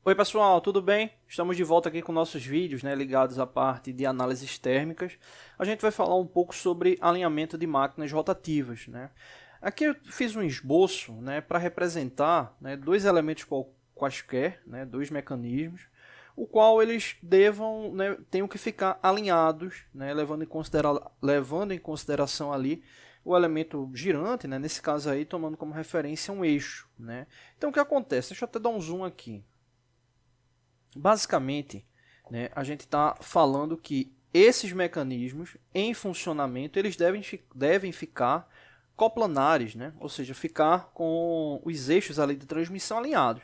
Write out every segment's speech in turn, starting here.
Oi pessoal, tudo bem? Estamos de volta aqui com nossos vídeos, ligados à parte de análises térmicas. A gente vai falar um pouco sobre alinhamento de máquinas rotativas. Aqui eu fiz um esboço para representar dois elementos quaisquer, dois mecanismos, o qual eles tenham que ficar alinhados, levando em consideração ali o elemento girante, nesse caso aí tomando como referência um eixo. Então o que acontece? Deixa eu até dar um zoom aqui. Basicamente, a gente está falando que esses mecanismos em funcionamento eles devem ficar coplanares, ou seja, ficar com os eixos ali de transmissão alinhados.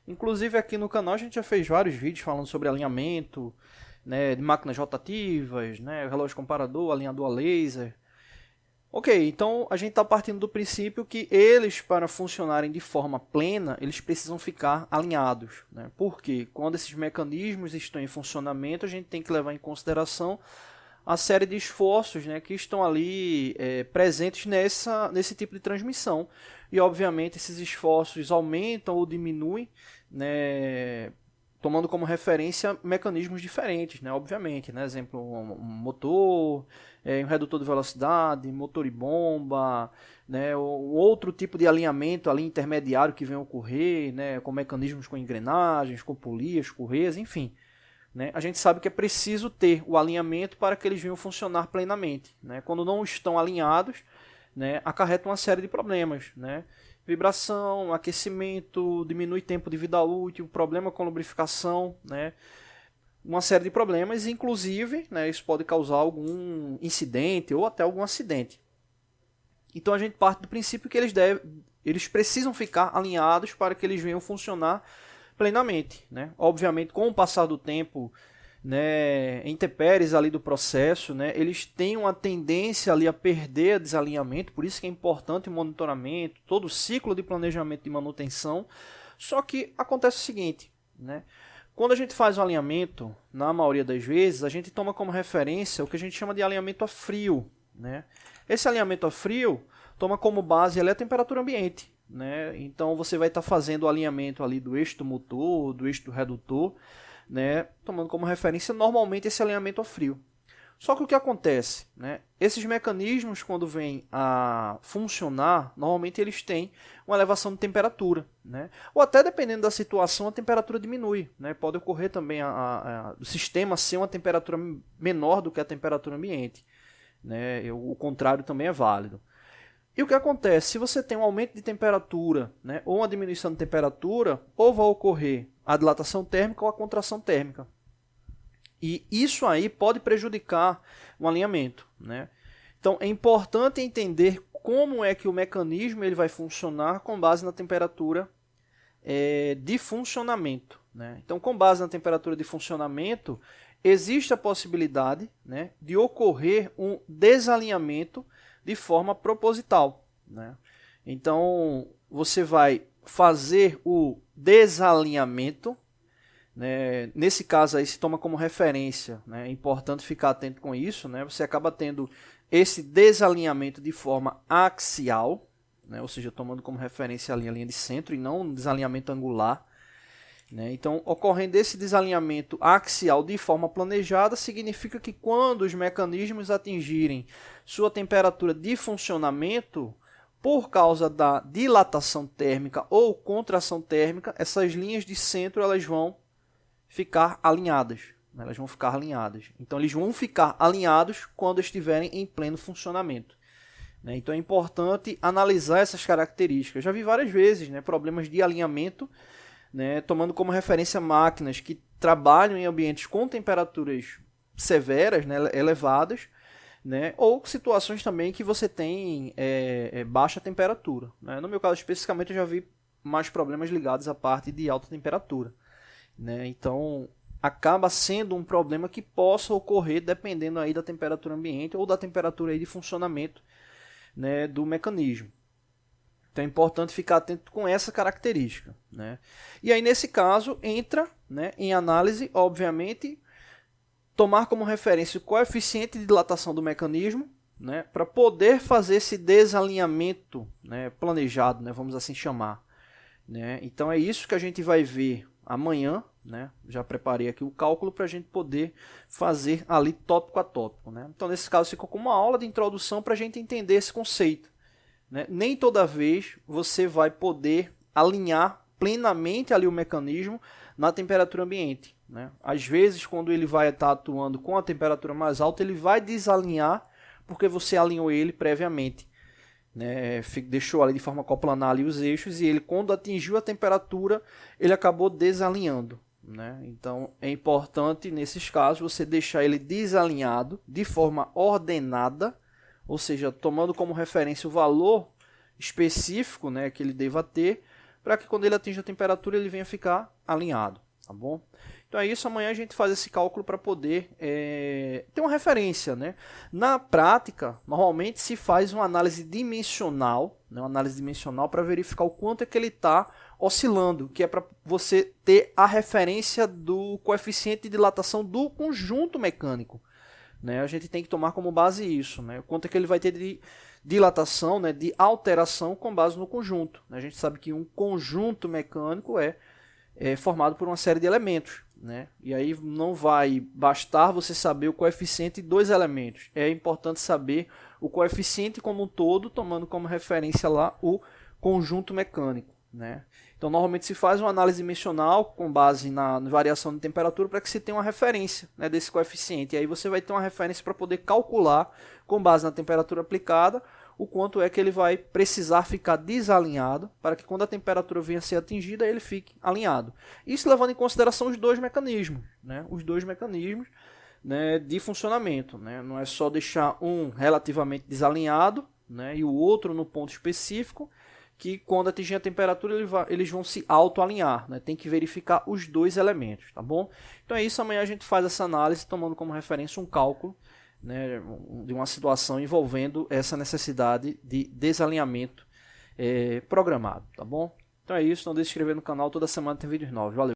Inclusive aqui no canal a gente já fez vários vídeos falando sobre alinhamento de máquinas rotativas, relógio comparador, alinhador a laser. Ok, então a gente está partindo do princípio que eles, para funcionarem de forma plena, eles precisam ficar alinhados. Porque quando esses mecanismos estão em funcionamento, a gente tem que levar em consideração a série de esforços que estão ali presentes nesse tipo de transmissão. E, obviamente, esses esforços aumentam ou diminuem, tomando como referência mecanismos diferentes, obviamente. Exemplo, um motor, um redutor de velocidade, motor e bomba, outro tipo de alinhamento ali intermediário que vem ocorrer, com mecanismos com engrenagens, com polias, correias, enfim. A gente sabe que é preciso ter o alinhamento para que eles venham funcionar plenamente. Quando não estão alinhados, acarreta uma série de problemas. Vibração, aquecimento, diminui tempo de vida útil, problema com lubrificação, uma série de problemas, inclusive isso pode causar algum incidente ou até algum acidente. Então a gente parte do princípio que eles precisam ficar alinhados para que eles venham funcionar plenamente. Obviamente, com o passar do tempo, intempéries ali do processo, eles têm uma tendência ali a perder desalinhamento, por isso que é importante o monitoramento, todo o ciclo de planejamento de manutenção. Só que acontece o seguinte, quando a gente faz um alinhamento, na maioria das vezes, a gente toma como referência o que a gente chama de alinhamento a frio. Esse alinhamento a frio toma como base ali a temperatura ambiente. Então você vai estar fazendo o alinhamento ali do eixo do motor, do eixo do redutor, tomando como referência normalmente esse alinhamento a frio. Só que o que acontece? Esses mecanismos, quando vêm a funcionar, normalmente eles têm uma elevação de temperatura. Ou até dependendo da situação, a temperatura diminui. Pode ocorrer também o sistema ser uma temperatura menor do que a temperatura ambiente. O contrário também é válido. E o que acontece? Se você tem um aumento de temperatura ou uma diminuição de temperatura, ou vai ocorrer a dilatação térmica ou a contração térmica. E isso aí pode prejudicar o alinhamento. Então é importante entender como é que o mecanismo ele vai funcionar com base na temperatura de funcionamento. Então, com base na temperatura de funcionamento, existe a possibilidade de ocorrer um desalinhamento de forma proposital. Então, você vai fazer o desalinhamento. Nesse caso, aí se toma como referência. É importante ficar atento com isso. Você acaba tendo esse desalinhamento de forma axial, ou seja, tomando como referência ali a linha de centro e não um desalinhamento angular. Então, ocorrendo esse desalinhamento axial de forma planejada, significa que quando os mecanismos atingirem sua temperatura de funcionamento, por causa da dilatação térmica ou contração térmica, essas linhas de centro elas vão ficar alinhadas. Então, eles vão ficar alinhados quando estiverem em pleno funcionamento. Então, é importante analisar essas características. Já vi várias vezes problemas de alinhamento, tomando como referência máquinas que trabalham em ambientes com temperaturas severas, elevadas, ou situações também que você tem baixa temperatura. No meu caso especificamente eu já vi mais problemas ligados à parte de alta temperatura. Então acaba sendo um problema que possa ocorrer dependendo aí da temperatura ambiente ou da temperatura aí de funcionamento do mecanismo. Então é importante ficar atento com essa característica. E aí nesse caso entra em análise, obviamente, tomar como referência o coeficiente de dilatação do mecanismo, para poder fazer esse desalinhamento planejado, vamos assim chamar. Então é isso que a gente vai ver amanhã, né? Já preparei aqui o cálculo para a gente poder fazer ali tópico a tópico, né? Então, nesse caso, ficou como uma aula de introdução para a gente entender esse conceito, né? Nem toda vez você vai poder alinhar plenamente ali o mecanismo na temperatura ambiente, né? Às vezes, quando ele vai estar atuando com a temperatura mais alta, ele vai desalinhar porque você alinhou ele previamente, né? Deixou ali de forma coplanar ali os eixos e ele, quando atingiu a temperatura, ele acabou desalinhando, né? Então é importante nesses casos você deixar ele desalinhado de forma ordenada, ou seja, tomando como referência o valor específico, né, que ele deva ter, para que quando ele atinja a temperatura ele venha ficar alinhado, tá bom? Então é isso, amanhã a gente faz esse cálculo para poder ter uma referência, né? Na prática, normalmente se faz uma análise dimensional, né? Uma análise dimensional para verificar o quanto é que ele está oscilando, que é para você ter a referência do coeficiente de dilatação do conjunto mecânico, né? A gente tem que tomar como base isso, né? O quanto é que ele vai ter de dilatação, né? De alteração com base no conjunto, né? A gente sabe que um conjunto mecânico é formado por uma série de elementos, né? E aí não vai bastar você saber o coeficiente de dois elementos. É importante saber o coeficiente como um todo, tomando como referência lá o conjunto mecânico, né? Então normalmente se faz uma análise dimensional com base na variação de temperatura para que se tenha uma referência, né, desse coeficiente. E aí você vai ter uma referência para poder calcular com base na temperatura aplicada o quanto é que ele vai precisar ficar desalinhado para que quando a temperatura venha a ser atingida ele fique alinhado. Isso levando em consideração os dois mecanismos, né? Os dois mecanismos, né, de funcionamento, né? Não é só deixar um relativamente desalinhado, né, e o outro no ponto específico, que quando atingir a temperatura eles vão se autoalinhar, né? Tem que verificar os dois elementos, tá bom? Então é isso, amanhã a gente faz essa análise tomando como referência um cálculo, né, de uma situação envolvendo essa necessidade de desalinhamento programado, tá bom? Então é isso, não deixe de se inscrever no canal, toda semana tem vídeos novos, valeu!